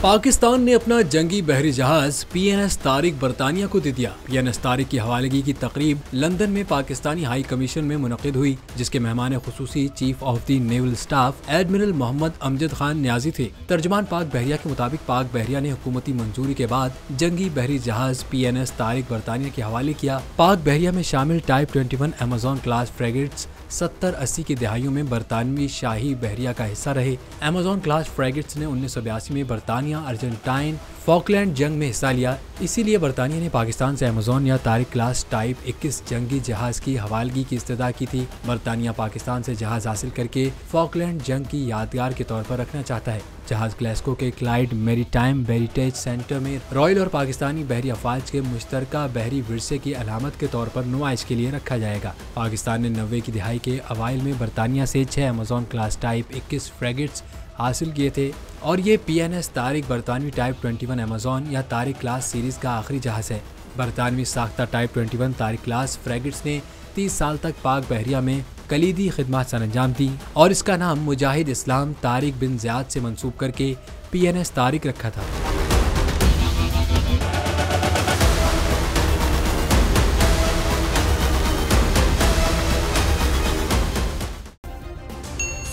पाकिस्तान ने अपना जंगी बहरी जहाज PNS तारिक बरतानिया को दे दिया। PNS तारिक की हवालगी की तकरीब लंदन में पाकिस्तानी हाई कमीशन में मुनक़िद हुई, जिसके मेहमान खुसूसी chief of the naval staff admiral Mohammad Amjad Khan Niazi थे। तर्जमान पाक बहरिया के मुताबिक पाक बहरिया ने हुकूमती मंजूरी के बाद जंगी बहरी जहाज PNS तारिक बरतानिया के हवाले किया। पाक बहरिया में शामिल टाइप 21 अमेज़न क्लास फ्रेगेट्स 70-80 की दहाइयों में बरतानवी शाही बहरिया का हिस्सा रहे। अमेज़न क्लास फ्रेगेट्स ने 1982 में बरतानिया अर्जेंटाइन फॉकलैंड जंग में हिस्सा लिया। इसीलिए बरतानिया ने पाकिस्तान से अमेज़न या तारिक क्लास टाइप 21 जंगी जहाज की हवालगी की इस्तदा की थी। बरतानिया पाकिस्तान से जहाज हासिल करके फॉकलैंड जंग की यादगार के तौर पर रखना चाहता है। जहाज ग्लासगो के क्लाइड मैरीटाइम हेरिटेज सेंटर में रॉयल और पाकिस्तानी बहरी अफवाज के मुश्तरका बहरी विरसे की अलामत के तौर पर नुमाइश के लिए रखा जाएगा। पाकिस्तान ने 90 की दिहाई के अवाइल में बरतानिया से 6 अमेज़न क्लास टाइप 21 फ्रेगेट्स हासिल किए थे और ये PNS तारिक बरतानवी टाइप 21 अमेज़न या तारिक क्लास सीरीज का आखिरी जहाज है। बरतानवी साख्ता टाइप 21 तारिक क्लास फ्रेगेट्स ने 30 साल तक पाक बहरिया में कलीदी खिदमत सरअंजाम दी और इसका नाम मुजाहिद इस्लाम तारिक बिन ज़ियाद से मंसूब करके PNS तारिक रखा था।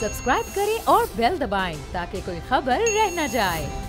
सब्सक्राइब करें और बेल दबाएं ताकि कोई खबर रह न जाए।